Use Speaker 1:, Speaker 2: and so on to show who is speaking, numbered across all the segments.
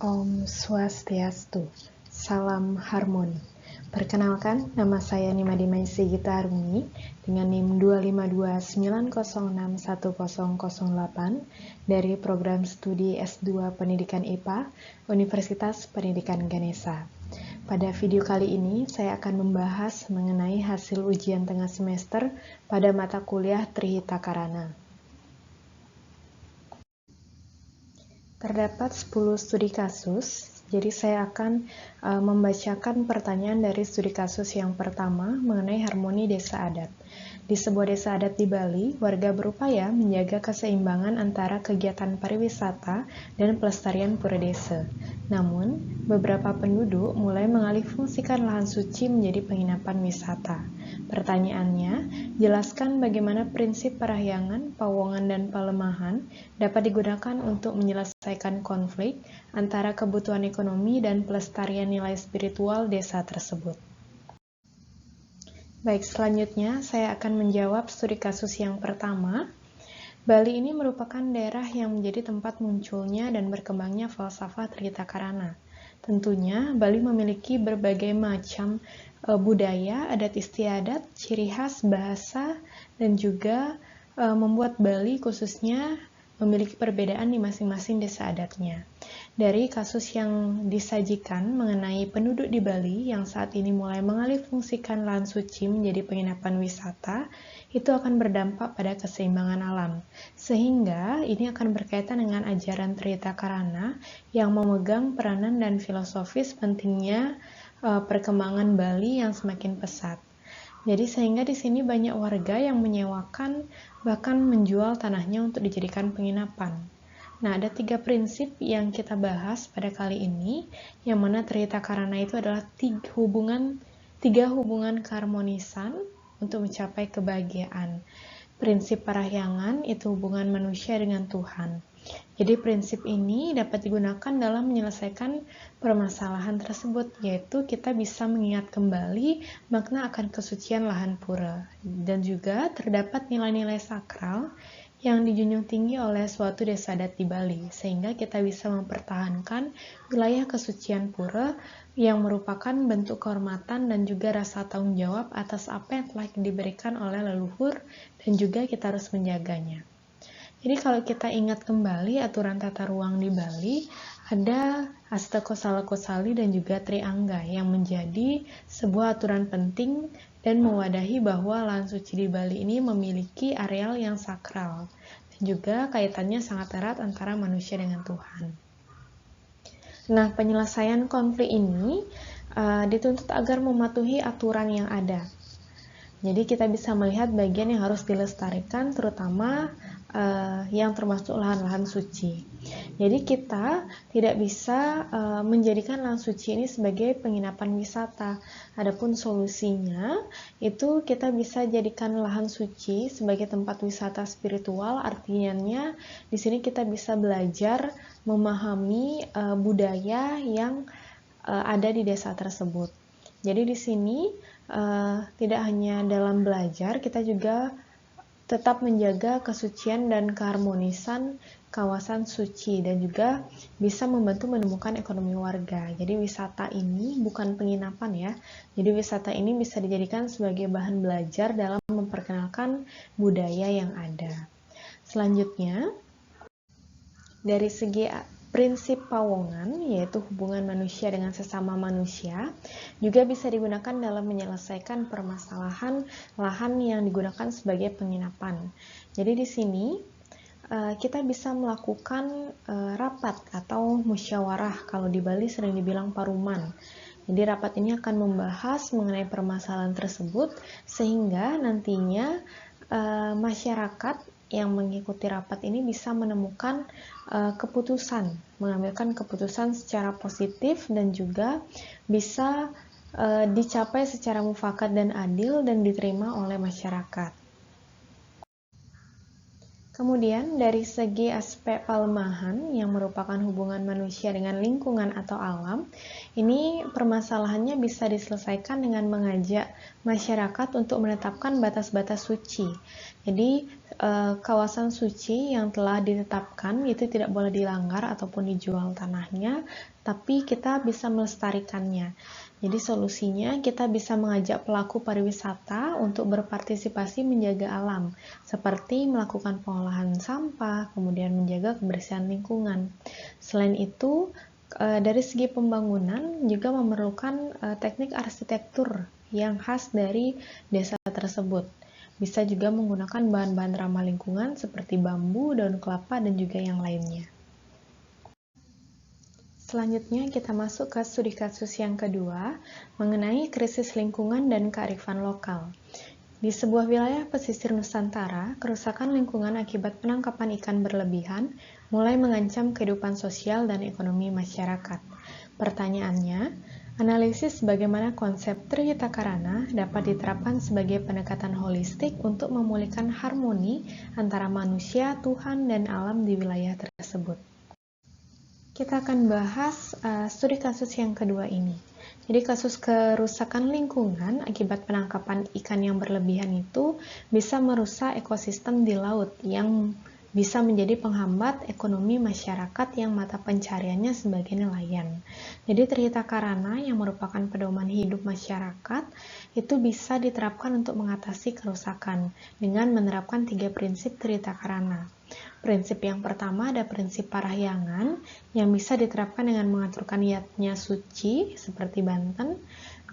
Speaker 1: Om Swastiastu, salam harmoni. Perkenalkan, nama saya Nimadi Maisi Gita Harmoni dengan NIM 252906108 dari program studi S2 Pendidikan IPA, Universitas Pendidikan Ganesha. Pada video kali ini, saya akan membahas mengenai hasil ujian tengah semester pada mata kuliah Trihita Karana. Terdapat 10 studi kasus, jadi saya akan membacakan pertanyaan dari studi kasus yang pertama mengenai harmoni desa adat. Di sebuah desa adat di Bali, warga berupaya menjaga keseimbangan antara kegiatan pariwisata dan pelestarian pura desa. Namun, beberapa penduduk mulai mengalihfungsikan lahan suci menjadi penginapan wisata. Pertanyaannya, jelaskan bagaimana prinsip parahyangan, pawongan, dan palemahan dapat digunakan untuk menyelesaikan konflik antara kebutuhan ekonomi dan pelestarian nilai spiritual desa tersebut. Baik, selanjutnya saya akan menjawab studi kasus yang pertama. Bali ini merupakan daerah yang menjadi tempat munculnya dan berkembangnya falsafah Trihita Karana. Tentunya, Bali memiliki berbagai macam budaya, adat istiadat, ciri khas, bahasa, dan juga membuat Bali khususnya memiliki perbedaan di masing-masing desa adatnya. Dari kasus yang disajikan mengenai penduduk di Bali yang saat ini mulai mengalihfungsikan lahan suci menjadi penginapan wisata, itu akan berdampak pada keseimbangan alam. Sehingga ini akan berkaitan dengan ajaran Trihita Karana yang memegang peranan dan filosofis pentingnya perkembangan Bali yang semakin pesat. Jadi sehingga di sini banyak warga yang menyewakan bahkan menjual tanahnya untuk dijadikan penginapan. Nah, ada 3 prinsip yang kita bahas pada kali ini, yang mana Trihita Karana itu adalah 3 hubungan keharmonisan untuk mencapai kebahagiaan. Prinsip parahyangan itu hubungan manusia dengan Tuhan. Jadi prinsip ini dapat digunakan dalam menyelesaikan permasalahan tersebut, yaitu kita bisa mengingat kembali makna akan kesucian lahan pura. Dan juga terdapat nilai-nilai sakral yang dijunjung tinggi oleh suatu desa adat di Bali, sehingga kita bisa mempertahankan wilayah kesucian pura yang merupakan bentuk kehormatan dan juga rasa tanggung jawab atas apa yang telah diberikan oleh leluhur, dan juga kita harus menjaganya. Jadi kalau kita ingat kembali aturan tata ruang di Bali, ada Hasta Kosala Kosali dan juga Triangga yang menjadi sebuah aturan penting dan mewadahi bahwa lahan suci di Bali ini memiliki areal yang sakral dan juga kaitannya sangat erat antara manusia dengan Tuhan. Nah, penyelesaian konflik ini dituntut agar mematuhi aturan yang ada. Jadi kita bisa melihat bagian yang harus dilestarikan, terutama yang termasuk lahan-lahan suci. Jadi kita tidak bisa menjadikan lahan suci ini sebagai penginapan wisata. Adapun solusinya itu kita bisa jadikan lahan suci sebagai tempat wisata spiritual. Artinya di sini kita bisa belajar memahami budaya yang ada di desa tersebut. Jadi di sini tidak hanya dalam belajar, kita juga tetap menjaga kesucian dan keharmonisan kawasan suci dan juga bisa membantu menemukan ekonomi warga. Jadi wisata ini bukan penginapan ya. Jadi wisata ini bisa dijadikan sebagai bahan belajar dalam memperkenalkan budaya yang ada. Selanjutnya, dari segi prinsip pawongan, yaitu hubungan manusia dengan sesama manusia, juga bisa digunakan dalam menyelesaikan permasalahan lahan yang digunakan sebagai penginapan. Jadi di sini kita bisa melakukan rapat atau musyawarah, kalau di Bali sering dibilang paruman. Jadi rapat ini akan membahas mengenai permasalahan tersebut, sehingga nantinya masyarakat yang mengikuti rapat ini bisa menemukan mengambilkan keputusan secara positif dan juga bisa dicapai secara mufakat dan adil dan diterima oleh masyarakat. Kemudian dari segi aspek palemahan yang merupakan hubungan manusia dengan lingkungan atau alam, ini permasalahannya bisa diselesaikan dengan mengajak masyarakat untuk menetapkan batas-batas suci. Jadi, kawasan suci yang telah ditetapkan itu tidak boleh dilanggar ataupun dijual tanahnya, tapi kita bisa melestarikannya. Jadi solusinya kita bisa mengajak pelaku pariwisata untuk berpartisipasi menjaga alam, seperti melakukan pengolahan sampah, kemudian menjaga kebersihan lingkungan. Selain itu, dari segi pembangunan juga memerlukan teknik arsitektur yang khas dari desa tersebut. Bisa juga menggunakan bahan-bahan ramah lingkungan seperti bambu, daun kelapa, dan juga yang lainnya. Selanjutnya kita masuk ke studi kasus yang kedua mengenai krisis lingkungan dan kearifan lokal. Di sebuah wilayah pesisir Nusantara, kerusakan lingkungan akibat penangkapan ikan berlebihan mulai mengancam kehidupan sosial dan ekonomi masyarakat. Pertanyaannya, analisis bagaimana konsep Trihita Karana dapat diterapkan sebagai pendekatan holistik untuk memulihkan harmoni antara manusia, Tuhan, dan alam di wilayah tersebut. Kita akan bahas studi kasus yang kedua ini. Jadi kasus kerusakan lingkungan akibat penangkapan ikan yang berlebihan itu bisa merusak ekosistem di laut yang bisa menjadi penghambat ekonomi masyarakat yang mata pencariannya sebagai nelayan. Jadi Trihita Karana yang merupakan pedoman hidup masyarakat itu bisa diterapkan untuk mengatasi kerusakan dengan menerapkan 3 prinsip Trihita Karana. Prinsip yang pertama ada prinsip parahyangan yang bisa diterapkan dengan mengaturkan niatnya suci seperti Banten,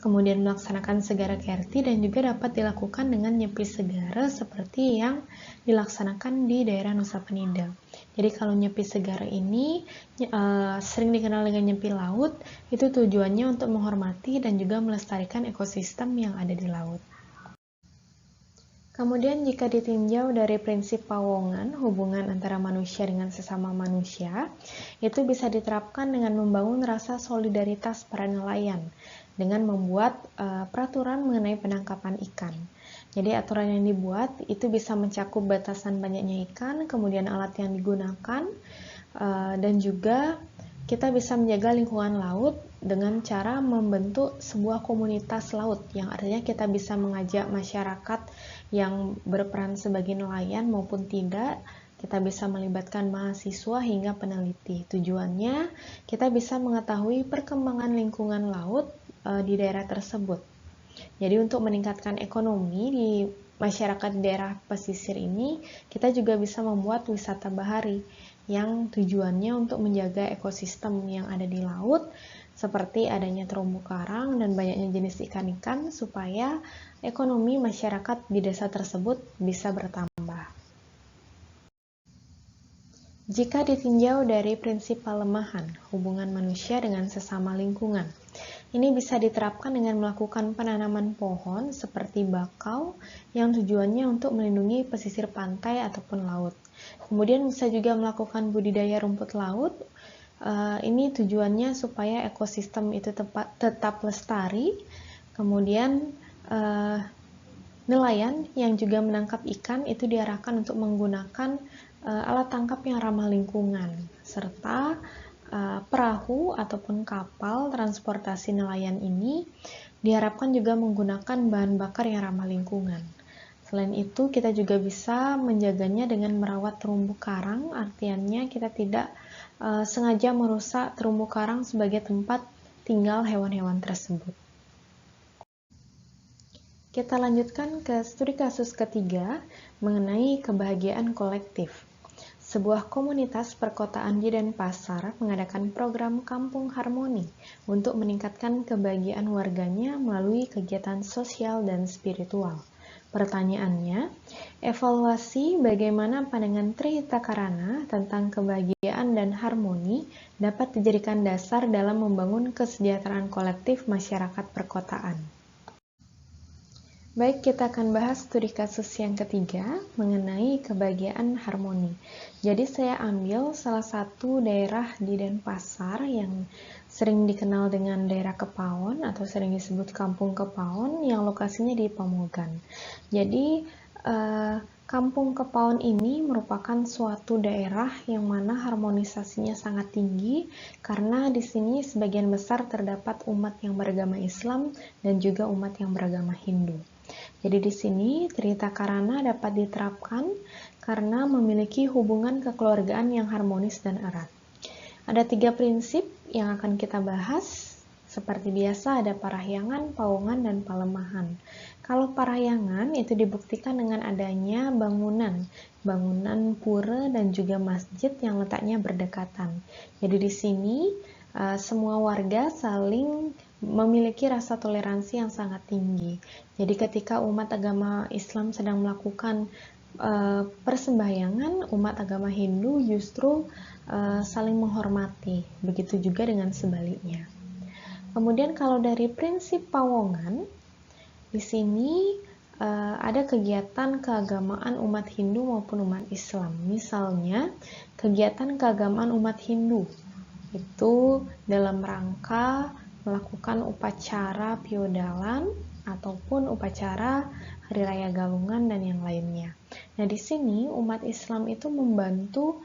Speaker 1: kemudian melaksanakan segara kerti dan juga dapat dilakukan dengan nyepi segara seperti yang dilaksanakan di daerah Nusa Penida. Jadi kalau nyepi segara ini sering dikenal dengan nyepi laut, itu tujuannya untuk menghormati dan juga melestarikan ekosistem yang ada di laut. Kemudian jika ditinjau dari prinsip pawongan, hubungan antara manusia dengan sesama manusia, itu bisa diterapkan dengan membangun rasa solidaritas para nelayan, dengan membuat peraturan mengenai penangkapan ikan. Jadi aturan yang dibuat itu bisa mencakup batasan banyaknya ikan, kemudian alat yang digunakan, dan juga kita bisa menjaga lingkungan laut dengan cara membentuk sebuah komunitas laut, yang artinya kita bisa mengajak masyarakat yang berperan sebagai nelayan maupun tidak, kita bisa melibatkan mahasiswa hingga peneliti. Tujuannya, kita bisa mengetahui perkembangan lingkungan laut di daerah tersebut. Jadi untuk meningkatkan ekonomi di masyarakat di daerah pesisir ini, kita juga bisa membuat wisata bahari yang tujuannya untuk menjaga ekosistem yang ada di laut, seperti adanya terumbu karang dan banyaknya jenis ikan-ikan supaya ekonomi masyarakat di desa tersebut bisa bertambah. Jika ditinjau dari prinsip pelemahan hubungan manusia dengan sesama lingkungan, ini bisa diterapkan dengan melakukan penanaman pohon seperti bakau yang tujuannya untuk melindungi pesisir pantai ataupun laut. Kemudian bisa juga melakukan budidaya rumput laut. Ini tujuannya supaya ekosistem itu tetap lestari. Kemudian nelayan yang juga menangkap ikan itu diarahkan untuk menggunakan alat tangkap yang ramah lingkungan, serta perahu ataupun kapal transportasi nelayan ini diharapkan juga menggunakan bahan bakar yang ramah lingkungan. Selain itu, kita juga bisa menjaganya dengan merawat terumbu karang, artinya kita tidak sengaja merusak terumbu karang sebagai tempat tinggal hewan-hewan tersebut. Kita lanjutkan ke studi kasus ketiga mengenai kebahagiaan kolektif. Sebuah komunitas perkotaan di Denpasar mengadakan program Kampung Harmoni untuk meningkatkan kebahagiaan warganya melalui kegiatan sosial dan spiritual. Pertanyaannya, evaluasi bagaimana pandangan Trihita Karana tentang kebahagiaan dan harmoni dapat dijadikan dasar dalam membangun kesejahteraan kolektif masyarakat perkotaan. Baik, kita akan bahas studi kasus yang ketiga mengenai kebahagiaan harmoni. Jadi saya ambil salah satu daerah di Denpasar yang sering dikenal dengan daerah Kepaon atau sering disebut Kampung Kepaon yang lokasinya di Pamogan. Jadi Kampung Kepaon ini merupakan suatu daerah yang mana harmonisasinya sangat tinggi karena di sini sebagian besar terdapat umat yang beragama Islam dan juga umat yang beragama Hindu. Jadi di sini Trita Karana dapat diterapkan karena memiliki hubungan kekeluargaan yang harmonis dan erat. Ada 3 prinsip yang akan kita bahas. Seperti biasa ada parahyangan, pawongan, dan palemahan. Kalau parahyangan itu dibuktikan dengan adanya bangunan pura dan juga masjid yang letaknya berdekatan. Jadi di sini semua warga saling memiliki rasa toleransi yang sangat tinggi. Jadi ketika umat agama Islam sedang melakukan persembahyangan, umat agama Hindu justru saling menghormati. Begitu juga dengan sebaliknya. Kemudian kalau dari prinsip pawongan, di sini ada kegiatan keagamaan umat Hindu maupun umat Islam. Misalnya, kegiatan keagamaan umat Hindu itu dalam rangka melakukan upacara piodalan ataupun upacara Hari Raya Galungan dan yang lainnya. Nah, di sini umat Islam itu membantu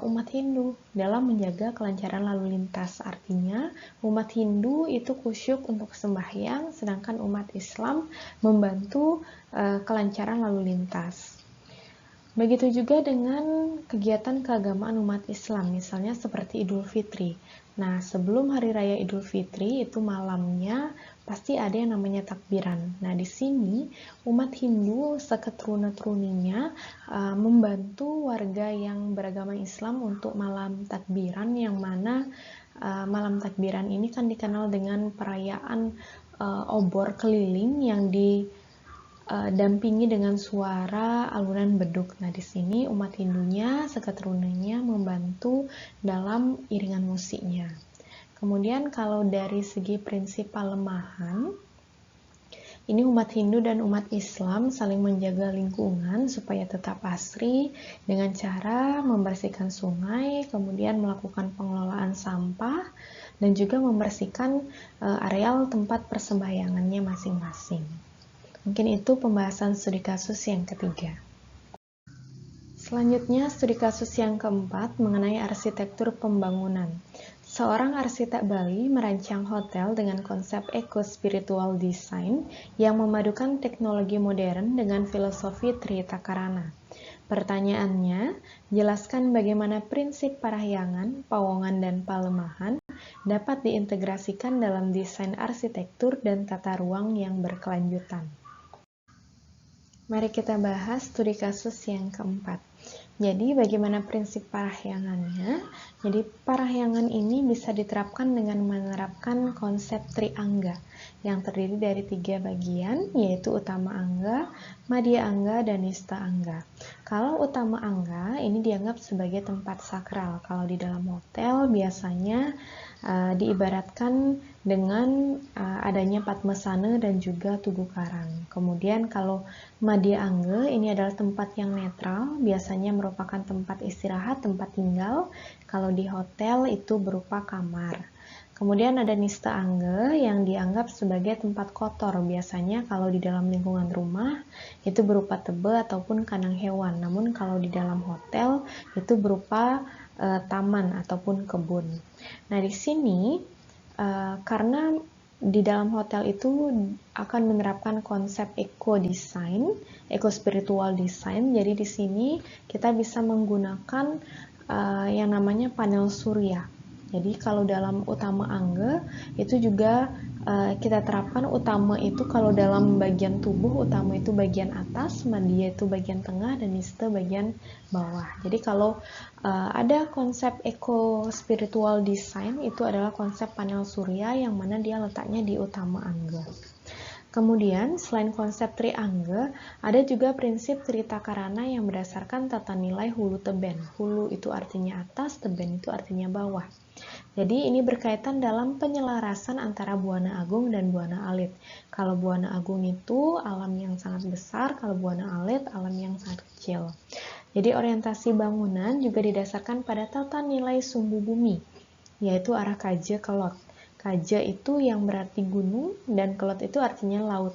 Speaker 1: umat Hindu dalam menjaga kelancaran lalu lintas. Artinya, umat Hindu itu khusyuk untuk sembahyang, sedangkan umat Islam membantu kelancaran lalu lintas. Begitu juga dengan kegiatan keagamaan umat Islam, misalnya seperti Idul Fitri. Nah, sebelum Hari Raya Idul Fitri, itu malamnya pasti ada yang namanya takbiran. Nah, di sini umat Hindu seketurun-turuninya membantu warga yang beragama Islam untuk malam takbiran, yang mana malam takbiran ini kan dikenal dengan perayaan obor keliling yang didampingi dengan suara alunan beduk. Nah, di sini umat Hindunya seketurunannya membantu dalam iringan musiknya. Kemudian kalau dari segi prinsip palemahan, ini umat Hindu dan umat Islam saling menjaga lingkungan supaya tetap asri dengan cara membersihkan sungai, kemudian melakukan pengelolaan sampah, dan juga membersihkan areal tempat persembahyangannya masing-masing. Mungkin itu pembahasan studi kasus yang ketiga. Selanjutnya, studi kasus yang keempat mengenai arsitektur pembangunan. Seorang arsitek Bali merancang hotel dengan konsep eco-spiritual design yang memadukan teknologi modern dengan filosofi Trita Karana. Pertanyaannya, jelaskan bagaimana prinsip parahyangan, pawongan, dan palemahan dapat diintegrasikan dalam desain arsitektur dan tata ruang yang berkelanjutan. Mari kita bahas studi kasus yang keempat. Jadi, bagaimana prinsip parahyangannya? Jadi, parahyangan ini bisa diterapkan dengan menerapkan konsep triangga yang terdiri dari 3 bagian, yaitu utama angga, madya angga, dan nista angga. Kalau utama angga, ini dianggap sebagai tempat sakral. Kalau di dalam hotel, biasanya diibaratkan dengan adanya Padmasana dan juga Tugu Karang. Kemudian kalau madya angga ini adalah tempat yang netral, biasanya merupakan tempat istirahat, tempat tinggal. Kalau di hotel itu berupa kamar. Kemudian ada nista angga yang dianggap sebagai tempat kotor. Biasanya kalau di dalam lingkungan rumah itu berupa tebe ataupun kandang hewan. Namun kalau di dalam hotel itu berupa taman ataupun kebun. Nah, di sini karena di dalam hotel itu akan menerapkan konsep eco-design, eco-spiritual design. Jadi di sini kita bisa menggunakan yang namanya panel surya. Jadi kalau dalam utama angga itu juga kita terapkan utama itu kalau dalam bagian tubuh, utama itu bagian atas, madya itu bagian tengah, dan nista bagian bawah. Jadi kalau ada konsep eco spiritual design, itu adalah konsep panel surya yang mana dia letaknya di utama angga. Kemudian, selain konsep triangga, ada juga prinsip Trita Karana yang berdasarkan tata nilai hulu teben. Hulu itu artinya atas, teben itu artinya bawah. Jadi ini berkaitan dalam penyelarasan antara Buana Agung dan Buana Alit. Kalau Buana Agung itu alam yang sangat besar, kalau Buana Alit alam yang sangat kecil. Jadi orientasi bangunan juga didasarkan pada tata nilai sumbu bumi, yaitu arah kaja kelot. Kaja itu yang berarti gunung dan kelot itu artinya laut.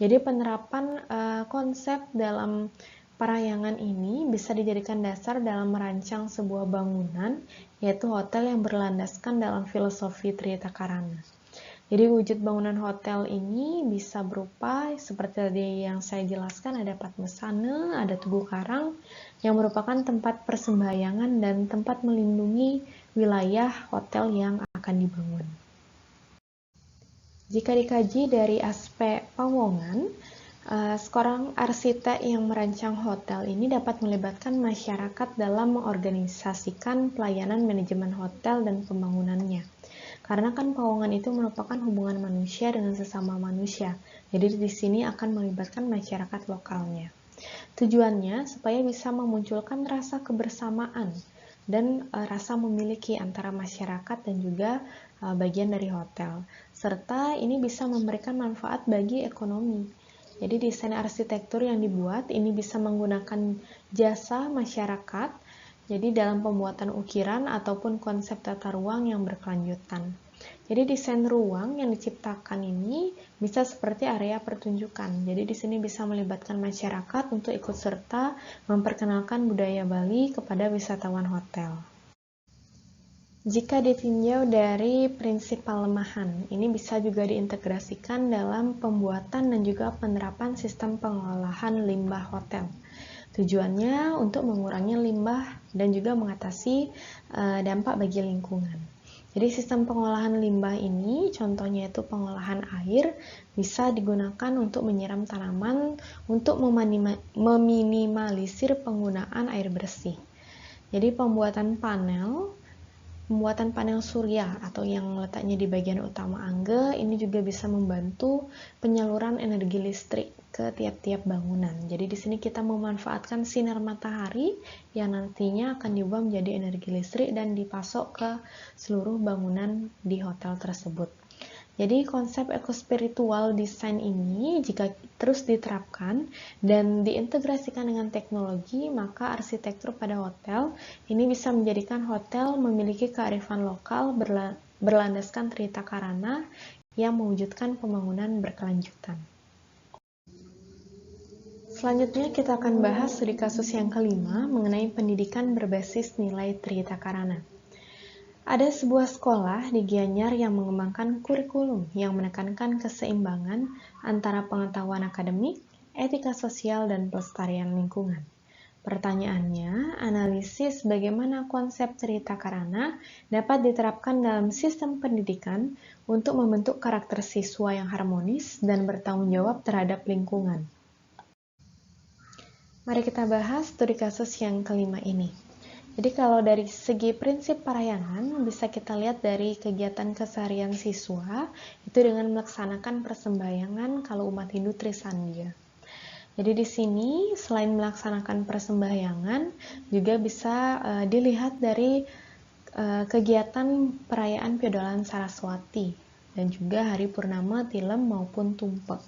Speaker 1: Jadi penerapan konsep dalam Parayangan ini bisa dijadikan dasar dalam merancang sebuah bangunan, yaitu hotel yang berlandaskan dalam filosofi Trita Karana. Jadi wujud bangunan hotel ini bisa berupa seperti tadi yang saya jelaskan, ada padmasana, ada Tugu Karang yang merupakan tempat persembahyangan dan tempat melindungi wilayah hotel yang akan dibangun. Jika dikaji dari aspek pawongan, seorang arsitek yang merancang hotel ini dapat melibatkan masyarakat dalam mengorganisasikan pelayanan manajemen hotel dan pembangunannya. Karena kan pawongan itu merupakan hubungan manusia dengan sesama manusia. Jadi di sini akan melibatkan masyarakat lokalnya. Tujuannya supaya bisa memunculkan rasa kebersamaan dan rasa memiliki antara masyarakat dan juga bagian dari hotel. Serta ini bisa memberikan manfaat bagi ekonomi. Jadi desain arsitektur yang dibuat ini bisa menggunakan jasa masyarakat, jadi dalam pembuatan ukiran ataupun konsep tata ruang yang berkelanjutan. Jadi desain ruang yang diciptakan ini bisa seperti area pertunjukan. Jadi di sini bisa melibatkan masyarakat untuk ikut serta memperkenalkan budaya Bali kepada wisatawan hotel. Jika ditinjau dari prinsip pelemahan, ini bisa juga diintegrasikan dalam pembuatan dan juga penerapan sistem pengolahan limbah hotel. Tujuannya untuk mengurangi limbah dan juga mengatasi dampak bagi lingkungan. Jadi sistem pengolahan limbah ini, contohnya itu pengolahan air, bisa digunakan untuk menyiram tanaman untuk meminimalisir penggunaan air bersih. Jadi pembuatan panel surya atau yang letaknya di bagian utama angge ini juga bisa membantu penyaluran energi listrik ke tiap-tiap bangunan. Jadi di sini kita memanfaatkan sinar matahari yang nantinya akan diubah menjadi energi listrik dan dipasok ke seluruh bangunan di hotel tersebut. Jadi konsep ekospiritual desain ini jika terus diterapkan dan diintegrasikan dengan teknologi, maka arsitektur pada hotel ini bisa menjadikan hotel memiliki kearifan lokal berlandaskan Trita Karana yang mewujudkan pembangunan berkelanjutan. Selanjutnya kita akan bahas studi kasus yang kelima mengenai pendidikan berbasis nilai Trita Karana. Ada sebuah sekolah di Gianyar yang mengembangkan kurikulum yang menekankan keseimbangan antara pengetahuan akademik, etika sosial, dan pelestarian lingkungan. Pertanyaannya, analisis bagaimana konsep Trita Karana dapat diterapkan dalam sistem pendidikan untuk membentuk karakter siswa yang harmonis dan bertanggung jawab terhadap lingkungan. Mari kita bahas studi kasus yang kelima ini. Jadi kalau dari segi prinsip parayangan, bisa kita lihat dari kegiatan keseharian siswa, itu dengan melaksanakan persembahyangan kalau umat Hindu Trisandya. Jadi di sini, selain melaksanakan persembahyangan, juga bisa dilihat dari kegiatan perayaan Piodolan Saraswati, dan juga hari Purnama, Tilem, maupun Tumpek.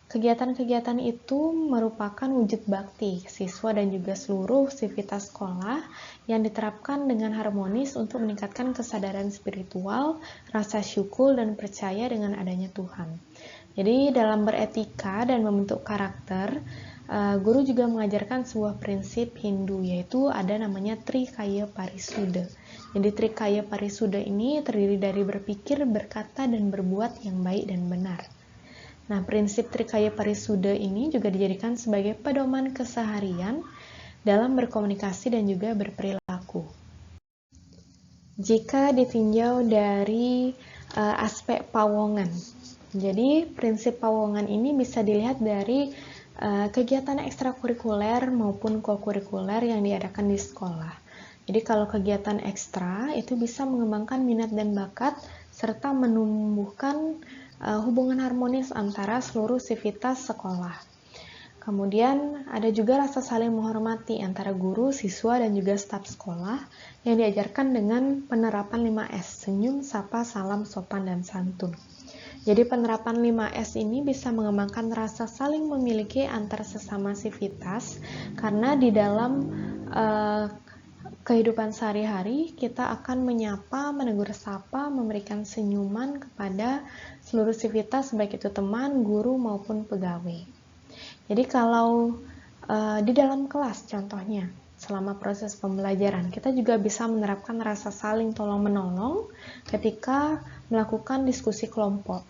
Speaker 1: Kegiatan-kegiatan itu merupakan wujud bakti siswa dan juga seluruh sivitas sekolah yang diterapkan dengan harmonis untuk meningkatkan kesadaran spiritual, rasa syukur, dan percaya dengan adanya Tuhan. Jadi dalam beretika dan membentuk karakter, guru juga mengajarkan sebuah prinsip Hindu, yaitu ada namanya Trikaya Parisuddha. Jadi Trikaya Parisuddha ini terdiri dari berpikir, berkata, dan berbuat yang baik dan benar. Nah, prinsip Trikaya Parisuddha ini juga dijadikan sebagai pedoman keseharian dalam berkomunikasi dan juga berperilaku. Jika ditinjau dari aspek pawongan, jadi prinsip pawongan ini bisa dilihat dari kegiatan ekstrakurikuler maupun kokurikuler yang diadakan di sekolah. Jadi kalau kegiatan ekstra itu bisa mengembangkan minat dan bakat serta menumbuhkan hubungan harmonis antara seluruh sivitas sekolah. Kemudian ada juga rasa saling menghormati antara guru, siswa, dan juga staf sekolah yang diajarkan dengan penerapan 5S, senyum, sapa, salam, sopan, dan santun. Jadi penerapan 5S ini bisa mengembangkan rasa saling memiliki antar sesama sivitas karena di dalam kehidupan sehari-hari kita akan menyapa, menegur sapa, memberikan senyuman kepada seluruh sivitas baik itu teman, guru maupun pegawai. Jadi kalau Di dalam kelas contohnya, selama proses pembelajaran, kita juga bisa menerapkan rasa saling tolong-menolong ketika melakukan diskusi kelompok,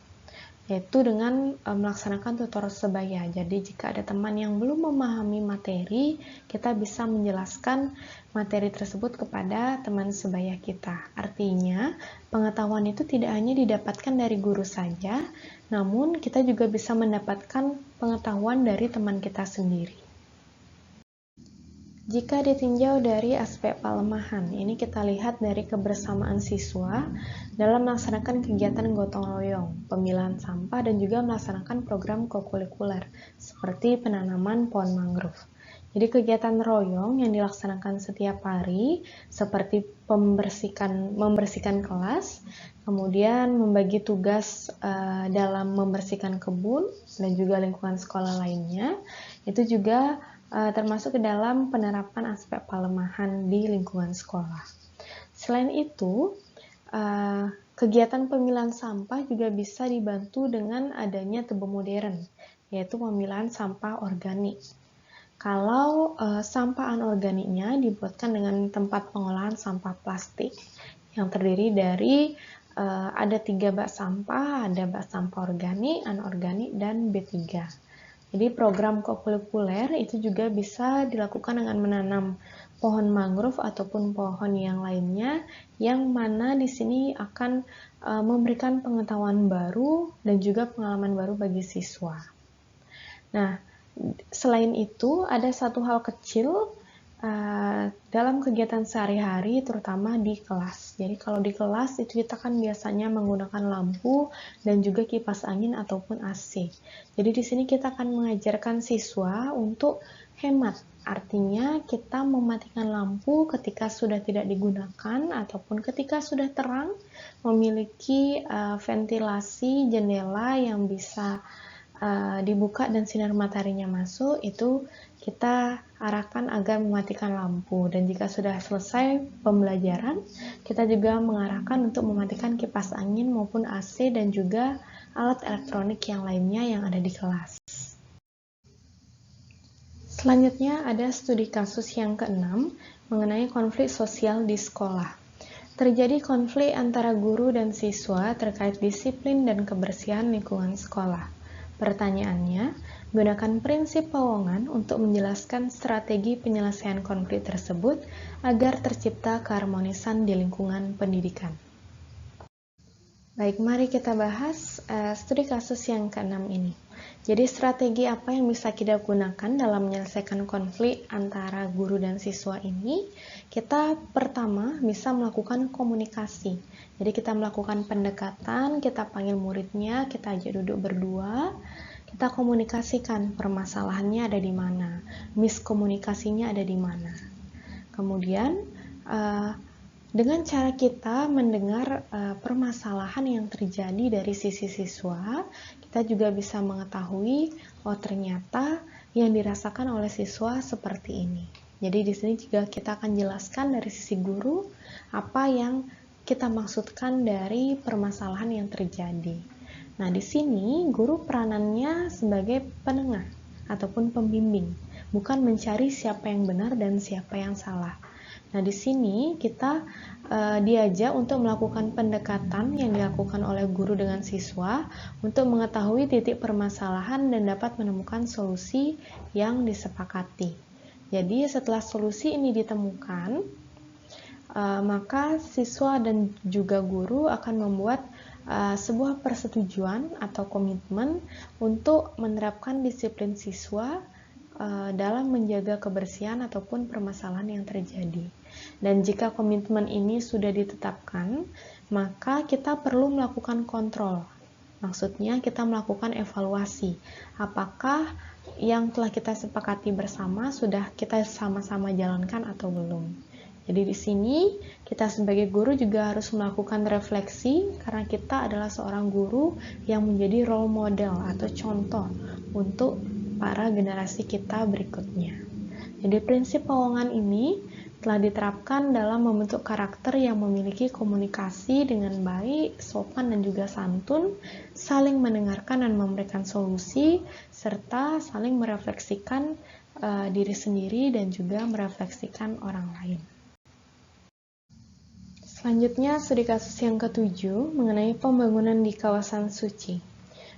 Speaker 1: yaitu dengan melaksanakan tutor sebaya. Jadi jika ada teman yang belum memahami materi, kita bisa menjelaskan materi tersebut kepada teman sebaya kita. Artinya, pengetahuan itu tidak hanya didapatkan dari guru saja, namun kita juga bisa mendapatkan pengetahuan dari teman kita sendiri. Jika ditinjau dari aspek pelemahan, ini kita lihat dari kebersamaan siswa dalam melaksanakan kegiatan gotong royong, pemilahan sampah, dan juga melaksanakan program kokurikuler seperti penanaman pohon mangrove. Jadi kegiatan royong yang dilaksanakan setiap hari seperti membersihkan kelas, kemudian membagi tugas dalam membersihkan kebun dan juga lingkungan sekolah lainnya, itu juga termasuk ke dalam penerapan aspek pelemahan di lingkungan sekolah. Selain itu, kegiatan pemilahan sampah juga bisa dibantu dengan adanya tebing modern, yaitu pemilahan sampah organik. Kalau sampah anorganiknya dibuatkan dengan tempat pengolahan sampah plastik yang terdiri dari ada 3 bak sampah, ada bak sampah organik, anorganik, dan B3. Jadi program kokurikuler itu juga bisa dilakukan dengan menanam pohon mangrove ataupun pohon yang lainnya, yang mana di sini akan memberikan pengetahuan baru dan juga pengalaman baru bagi siswa. Nah, selain itu ada satu hal kecil dalam kegiatan sehari-hari, terutama di kelas. Jadi kalau di kelas itu kita kan biasanya menggunakan lampu dan juga kipas angin ataupun AC. Jadi di sini kita akan mengajarkan siswa untuk hemat. Artinya kita mematikan lampu ketika sudah tidak digunakan ataupun ketika sudah terang, memiliki ventilasi jendela yang bisa dibuka dan sinar mataharinya masuk, itu kita arahkan agar mematikan lampu. Dan jika sudah selesai pembelajaran, kita juga mengarahkan untuk mematikan kipas angin maupun AC dan juga alat elektronik yang lainnya yang ada di kelas. Selanjutnya ada studi kasus yang ke-6 mengenai konflik sosial di sekolah. Terjadi konflik antara guru dan siswa terkait disiplin dan kebersihan lingkungan sekolah. Pertanyaannya, gunakan prinsip Powongan untuk menjelaskan strategi penyelesaian konflik tersebut agar tercipta keharmonisan di lingkungan pendidikan. Baik, mari kita bahas studi kasus yang ke-6 ini. Jadi strategi apa yang bisa kita gunakan dalam menyelesaikan konflik antara guru dan siswa ini? Kita pertama bisa melakukan komunikasi. Jadi kita melakukan pendekatan, kita panggil muridnya, kita ajak duduk berdua, kita komunikasikan permasalahannya ada di mana, miskomunikasinya ada di mana. Kemudian dengan cara kita mendengar permasalahan yang terjadi dari sisi siswa, kita juga bisa mengetahui, oh ternyata yang dirasakan oleh siswa seperti ini. Jadi di sini juga kita akan jelaskan dari sisi guru apa yang kita maksudkan dari permasalahan yang terjadi. Nah, di sini guru peranannya sebagai penengah ataupun pembimbing, bukan mencari siapa yang benar dan siapa yang salah. Nah, di sini kita diajak untuk melakukan pendekatan yang dilakukan oleh guru dengan siswa untuk mengetahui titik permasalahan dan dapat menemukan solusi yang disepakati. Jadi, setelah solusi ini ditemukan, maka siswa dan juga guru akan membuat sebuah persetujuan atau komitmen untuk menerapkan disiplin siswa dalam menjaga kebersihan ataupun permasalahan yang terjadi. Dan jika komitmen ini sudah ditetapkan, maka kita perlu melakukan kontrol. Maksudnya kita melakukan evaluasi. Apakah yang telah kita sepakati bersama sudah kita sama-sama jalankan atau belum? Jadi di sini kita sebagai guru juga harus melakukan refleksi karena kita adalah seorang guru yang menjadi role model atau contoh untuk para generasi kita berikutnya. Jadi prinsip Powongan ini telah diterapkan dalam membentuk karakter yang memiliki komunikasi dengan baik, sopan dan juga santun, saling mendengarkan dan memberikan solusi, serta saling merefleksikan diri sendiri dan juga merefleksikan orang lain. Selanjutnya, studi kasus yang ketujuh mengenai pembangunan di kawasan suci.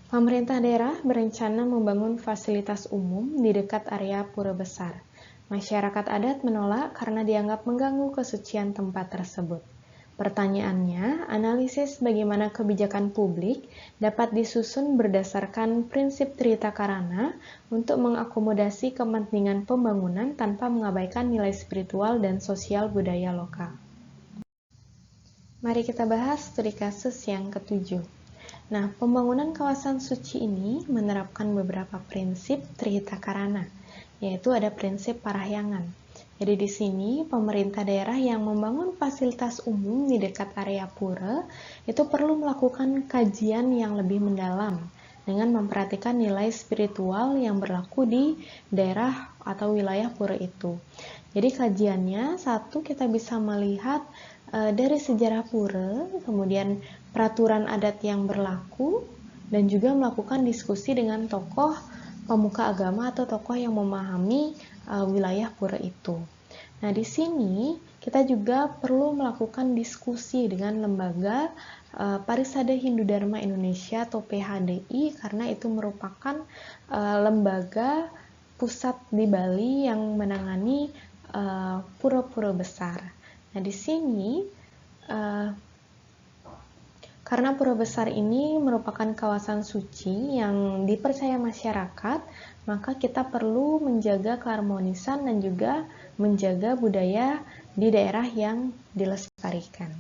Speaker 1: Pemerintah daerah berencana membangun fasilitas umum di dekat area pura besar. Masyarakat adat menolak karena dianggap mengganggu kesucian tempat tersebut. Pertanyaannya, analisis bagaimana kebijakan publik dapat disusun berdasarkan prinsip Trita Karana untuk mengakomodasi kepentingan pembangunan tanpa mengabaikan nilai spiritual dan sosial budaya lokal. Mari kita bahas studi kasus yang ketujuh. Nah, pembangunan kawasan suci ini menerapkan beberapa prinsip Trihita Karana, yaitu ada prinsip parahyangan. Jadi di sini pemerintah daerah yang membangun fasilitas umum di dekat area pura itu perlu melakukan kajian yang lebih mendalam dengan memperhatikan nilai spiritual yang berlaku di daerah atau wilayah pura itu. Jadi kajiannya, satu, kita bisa melihat dari sejarah pura, kemudian peraturan adat yang berlaku, dan juga melakukan diskusi dengan tokoh pemuka agama atau tokoh yang memahami wilayah pura itu. Nah, di sini kita juga perlu melakukan diskusi dengan lembaga Parisade Hindu Dharma Indonesia atau PHDI, karena itu merupakan lembaga pusat di Bali yang menangani pura-pura besar. Nah, di sini karena pura besar ini merupakan kawasan suci yang dipercaya masyarakat, maka kita perlu menjaga keharmonisan dan juga menjaga budaya di daerah yang dilestarikan.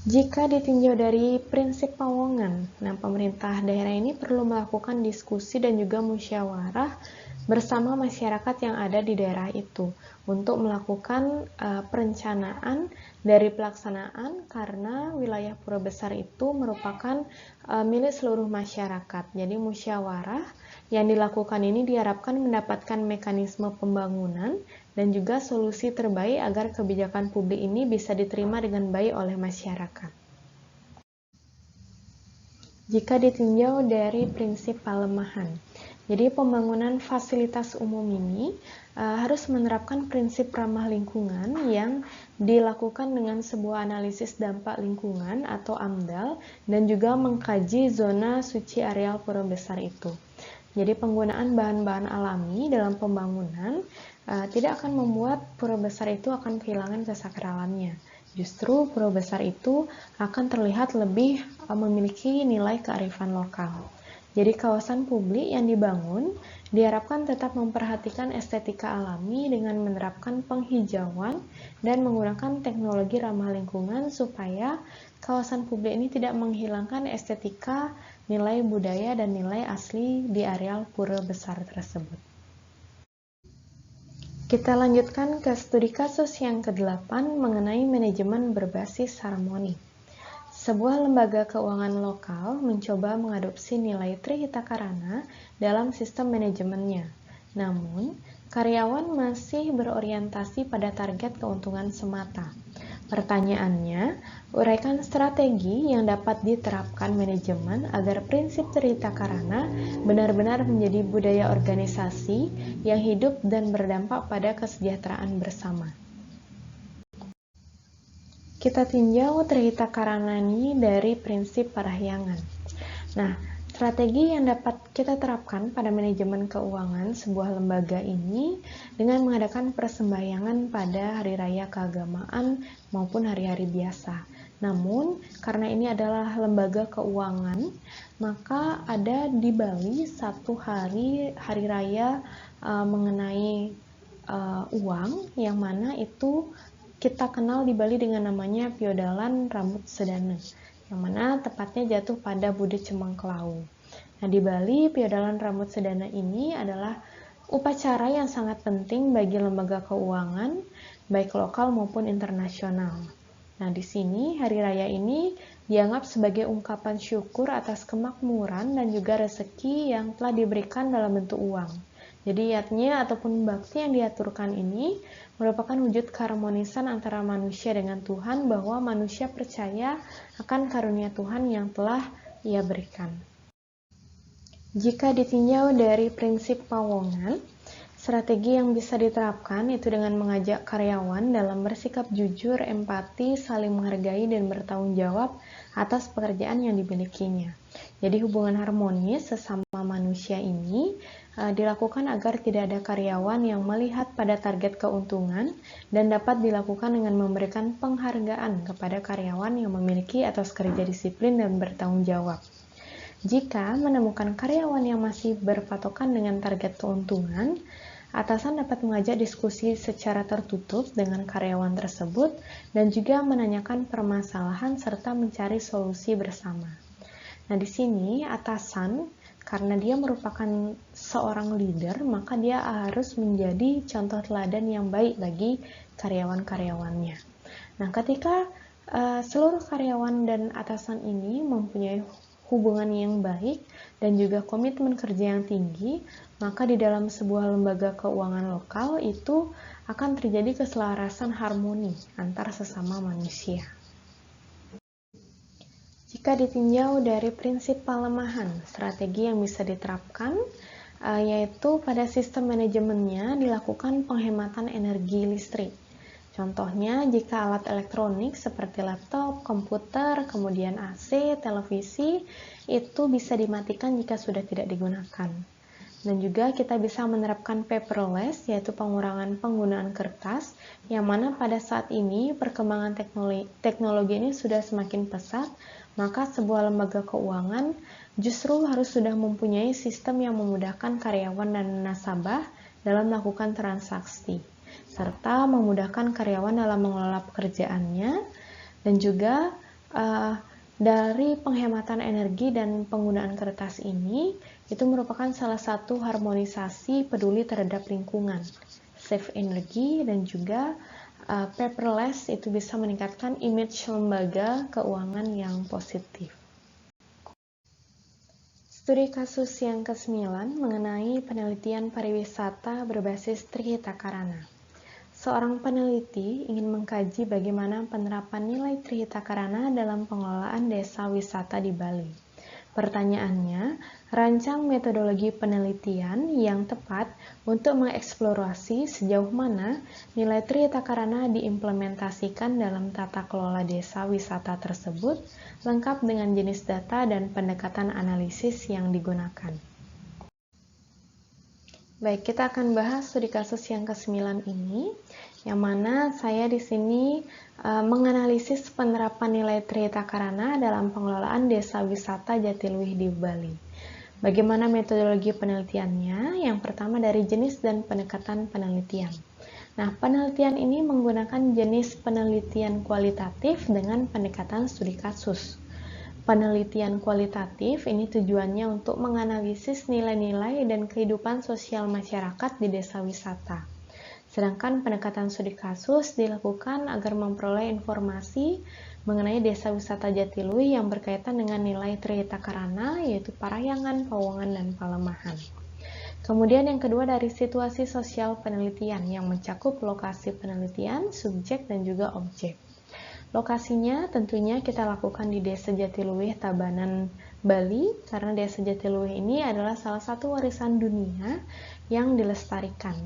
Speaker 1: Jika ditinjau dari prinsip Pawongan, nah pemerintah daerah ini perlu melakukan diskusi dan juga musyawarah bersama masyarakat yang ada di daerah itu untuk melakukan perencanaan dari pelaksanaan, karena wilayah pura besar itu merupakan milik seluruh masyarakat. Jadi musyawarah yang dilakukan ini diharapkan mendapatkan mekanisme pembangunan dan juga solusi terbaik agar kebijakan publik ini bisa diterima dengan baik oleh masyarakat. Jika ditinjau dari prinsip palemahan, jadi pembangunan fasilitas umum ini harus menerapkan prinsip ramah lingkungan yang dilakukan dengan sebuah analisis dampak lingkungan atau AMDAL dan juga mengkaji zona suci areal pura besar itu. Jadi penggunaan bahan-bahan alami dalam pembangunan tidak akan membuat pura besar itu akan kehilangan kesakralannya. Justru pura besar itu akan terlihat lebih memiliki nilai kearifan lokal. Jadi kawasan publik yang dibangun diharapkan tetap memperhatikan estetika alami dengan menerapkan penghijauan dan menggunakan teknologi ramah lingkungan supaya kawasan publik ini tidak menghilangkan estetika, nilai budaya, dan nilai asli di areal pura besar tersebut. Kita lanjutkan ke studi kasus yang ke-8 mengenai manajemen berbasis harmoni. Sebuah lembaga keuangan lokal mencoba mengadopsi nilai Trihita Karana dalam sistem manajemennya. Namun, karyawan masih berorientasi pada target keuntungan semata. Pertanyaannya, uraikan strategi yang dapat diterapkan manajemen agar prinsip Trihita Karana benar-benar menjadi budaya organisasi yang hidup dan berdampak pada kesejahteraan bersama. Kita tinjau Trihita Karana ini dari prinsip parahyangan. Nah, strategi yang dapat kita terapkan pada manajemen keuangan sebuah lembaga ini dengan mengadakan persembahyangan pada hari raya keagamaan maupun hari-hari biasa. Namun, karena ini adalah lembaga keuangan, maka ada di Bali satu hari raya mengenai uang, yang mana itu kita kenal di Bali dengan namanya Piodalan Rambut Sedana, yang mana tepatnya jatuh pada Bude Cemangklau. Nah, di Bali, Piodalan Rambut Sedana ini adalah upacara yang sangat penting bagi lembaga keuangan, baik lokal maupun internasional. Nah, di sini hari raya ini dianggap sebagai ungkapan syukur atas kemakmuran dan juga rezeki yang telah diberikan dalam bentuk uang. Jadi yatnya ataupun bakti yang diaturkan ini merupakan wujud keharmonisan antara manusia dengan Tuhan, bahwa manusia percaya akan karunia Tuhan yang telah Ia berikan. Jika ditinjau dari prinsip Pawongan, strategi yang bisa diterapkan itu dengan mengajak karyawan dalam bersikap jujur, empati, saling menghargai, dan bertanggung jawab atas pekerjaan yang dimilikinya. Jadi hubungan harmonis sesama manusia ini dilakukan agar tidak ada karyawan yang melihat pada target keuntungan dan dapat dilakukan dengan memberikan penghargaan kepada karyawan yang memiliki etos kerja disiplin dan bertanggung jawab. Jika menemukan karyawan yang masih berpatokan dengan target keuntungan, atasan dapat mengajak diskusi secara tertutup dengan karyawan tersebut dan juga menanyakan permasalahan serta mencari solusi bersama. Nah, di sini atasan, karena dia merupakan seorang leader, maka dia harus menjadi contoh teladan yang baik bagi karyawan-karyawannya. Nah, ketika seluruh karyawan dan atasan ini mempunyai hubungan yang baik dan juga komitmen kerja yang tinggi, maka di dalam sebuah lembaga keuangan lokal itu akan terjadi keselarasan harmoni antar sesama manusia. Jika ditinjau dari prinsip pelemahan, strategi yang bisa diterapkan yaitu pada sistem manajemennya dilakukan penghematan energi listrik. Contohnya, jika alat elektronik seperti laptop, komputer, kemudian AC, televisi, itu bisa dimatikan jika sudah tidak digunakan. Dan juga kita bisa menerapkan paperless, yaitu pengurangan penggunaan kertas, yang mana pada saat ini perkembangan teknologi ini sudah semakin pesat, maka sebuah lembaga keuangan justru harus sudah mempunyai sistem yang memudahkan karyawan dan nasabah dalam melakukan transaksi, serta memudahkan karyawan dalam mengelola pekerjaannya, dan juga dari penghematan energi dan penggunaan kertas ini, itu merupakan salah satu harmonisasi peduli terhadap lingkungan, save energi, dan juga paperless itu bisa meningkatkan image lembaga keuangan yang positif. Studi kasus yang ke-9 mengenai penelitian pariwisata berbasis Trihita Karana. Seorang peneliti ingin mengkaji bagaimana penerapan nilai Trihita Karana dalam pengelolaan desa wisata di Bali. Pertanyaannya, rancang metodologi penelitian yang tepat untuk mengeksplorasi sejauh mana nilai Trihita Karana diimplementasikan dalam tata kelola desa wisata tersebut, lengkap dengan jenis data dan pendekatan analisis yang digunakan. Baik, kita akan bahas studi kasus yang ke-9 ini, yang mana saya di sini menganalisis penerapan nilai Trihita Karana dalam pengelolaan desa wisata Jatiluwih di Bali. Bagaimana metodologi penelitiannya? Yang pertama dari jenis dan pendekatan penelitian. Nah, penelitian ini menggunakan jenis penelitian kualitatif dengan pendekatan studi kasus. Penelitian kualitatif ini tujuannya untuk menganalisis nilai-nilai dan kehidupan sosial masyarakat di desa wisata. Sedangkan pendekatan studi kasus dilakukan agar memperoleh informasi mengenai desa wisata Jatiluwih yang berkaitan dengan nilai Trihita Karana, yaitu Parahyangan, Pawongan, dan Palemahan. Kemudian yang kedua dari situasi sosial penelitian yang mencakup lokasi penelitian, subjek, dan juga objek. Lokasinya tentunya kita lakukan di Desa Jatiluwih, Tabanan, Bali, karena Desa Jatiluwih ini adalah salah satu warisan dunia yang dilestarikan.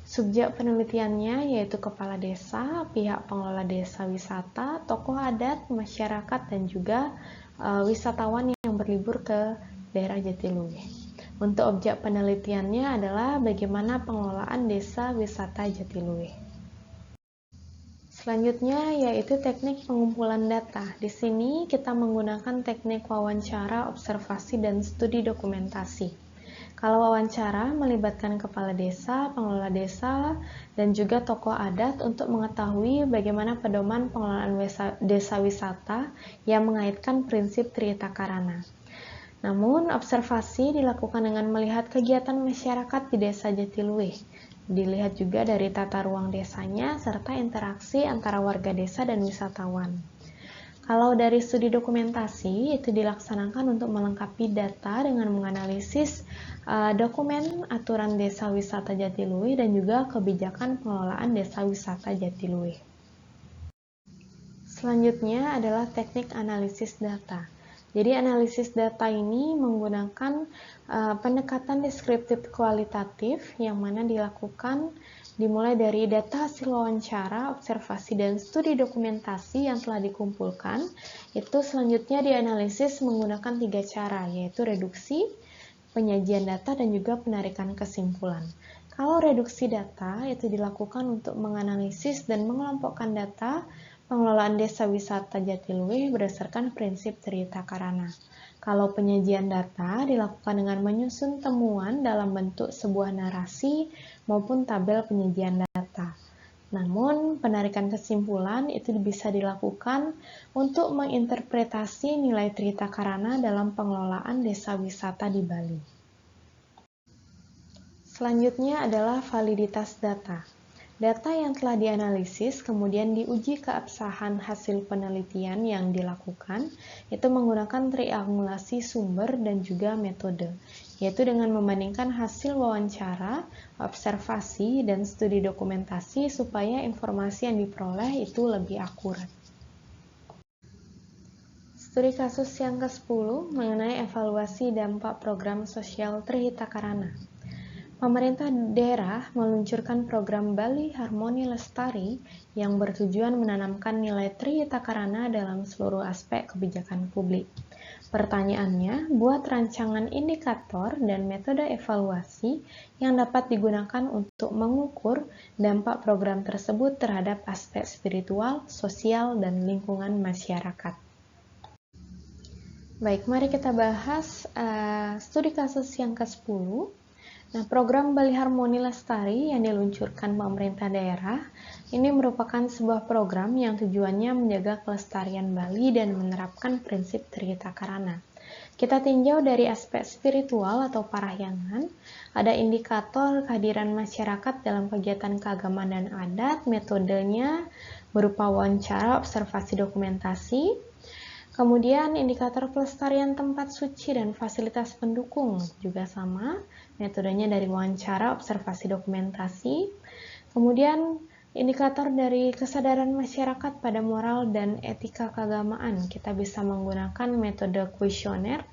Speaker 1: Subjek penelitiannya yaitu kepala desa, pihak pengelola desa wisata, tokoh adat, masyarakat, dan juga wisatawan yang berlibur ke daerah Jatiluwih. Untuk objek penelitiannya adalah bagaimana pengelolaan desa wisata Jatiluwih. Selanjutnya yaitu teknik pengumpulan data. Di sini kita menggunakan teknik wawancara, observasi, dan studi dokumentasi. Kalau wawancara melibatkan kepala desa, pengelola desa, dan juga tokoh adat untuk mengetahui bagaimana pedoman pengelolaan desa wisata yang mengaitkan prinsip Trihita Karana. Namun, observasi dilakukan dengan melihat kegiatan masyarakat di desa Jatiluwih. Dilihat juga dari tata ruang desanya, serta interaksi antara warga desa dan wisatawan. Kalau dari studi dokumentasi, itu dilaksanakan untuk melengkapi data dengan menganalisis dokumen aturan desa wisata Jatiluwih dan juga kebijakan pengelolaan desa wisata Jatiluwih. Selanjutnya adalah teknik analisis data. Jadi analisis data ini menggunakan pendekatan deskriptif kualitatif yang mana dilakukan dimulai dari data hasil wawancara, observasi, dan studi dokumentasi yang telah dikumpulkan. Itu selanjutnya dianalisis menggunakan 3 cara, yaitu reduksi, penyajian data, dan juga penarikan kesimpulan. Kalau reduksi data itu dilakukan untuk menganalisis dan mengelompokkan data pengelolaan desa wisata Jatiluwih berdasarkan prinsip Trita Karana. Kalau penyajian data dilakukan dengan menyusun temuan dalam bentuk sebuah narasi maupun tabel penyajian data. Namun, penarikan kesimpulan itu bisa dilakukan untuk menginterpretasi nilai Trita Karana dalam pengelolaan desa wisata di Bali. Selanjutnya adalah validitas data. Data yang telah dianalisis kemudian diuji keabsahan hasil penelitian yang dilakukan, itu menggunakan triangulasi sumber dan juga metode, yaitu dengan membandingkan hasil wawancara, observasi, dan studi dokumentasi supaya informasi yang diperoleh itu lebih akurat. Studi kasus yang ke-10 mengenai evaluasi dampak program sosial Trihita Karana. Pemerintah daerah meluncurkan program Bali Harmoni Lestari yang bertujuan menanamkan nilai Trihita Karana dalam seluruh aspek kebijakan publik. Pertanyaannya, buat rancangan indikator dan metode evaluasi yang dapat digunakan untuk mengukur dampak program tersebut terhadap aspek spiritual, sosial, dan lingkungan masyarakat. Baik, mari kita bahas studi kasus yang ke-10. Nah, program Bali Harmoni Lestari yang diluncurkan pemerintah daerah ini merupakan sebuah program yang tujuannya menjaga kelestarian Bali dan menerapkan prinsip Trihita Karana. Kita tinjau dari aspek spiritual atau parahyangan, ada indikator kehadiran masyarakat dalam kegiatan keagamaan dan adat, metodenya berupa wawancara, observasi, dokumentasi. Kemudian indikator pelestarian tempat suci dan fasilitas pendukung juga sama, metodenya dari wawancara, observasi, dokumentasi. Kemudian indikator dari kesadaran masyarakat pada moral dan etika keagamaan, kita bisa menggunakan metode kuesioner,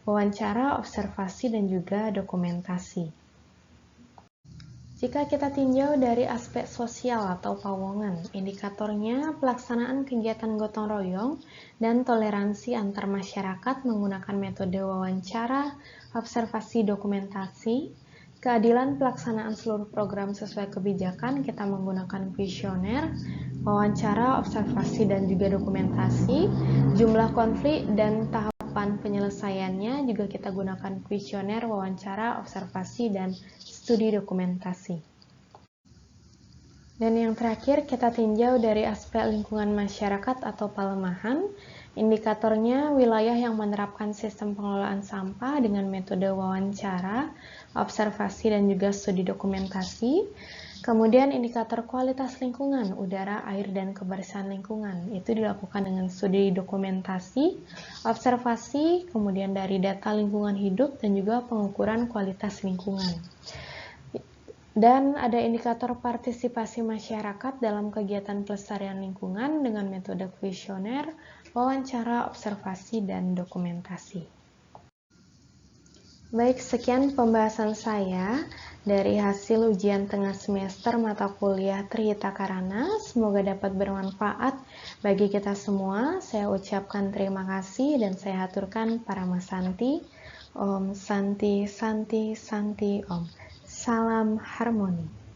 Speaker 1: wawancara, observasi, dan juga dokumentasi. Jika kita tinjau dari aspek sosial atau pawongan, indikatornya pelaksanaan kegiatan gotong royong dan toleransi antar masyarakat menggunakan metode wawancara, observasi, dokumentasi. Keadilan pelaksanaan seluruh program sesuai kebijakan, kita menggunakan kuesioner, wawancara, observasi, dan juga dokumentasi. Jumlah konflik dan tahapan penyelesaiannya juga kita gunakan kuesioner, wawancara, observasi, dan studi dokumentasi. Dan yang terakhir kita tinjau dari aspek lingkungan masyarakat atau pelemahan. Indikatornya wilayah yang menerapkan sistem pengelolaan sampah dengan metode wawancara, observasi, dan juga studi dokumentasi. Kemudian indikator kualitas lingkungan, udara, air, dan kebersihan lingkungan. Itu dilakukan dengan studi dokumentasi, observasi, kemudian dari data lingkungan hidup, dan juga pengukuran kualitas lingkungan. Dan ada indikator partisipasi masyarakat dalam kegiatan pelestarian lingkungan dengan metode kuesioner, wawancara, observasi, dan dokumentasi. Baik, sekian pembahasan saya dari hasil ujian tengah semester mata kuliah Trihita Karana. Semoga dapat bermanfaat bagi kita semua. Saya ucapkan terima kasih dan saya haturkan Parama Santi. Om Santi Santi Santi Om. Salam harmoni.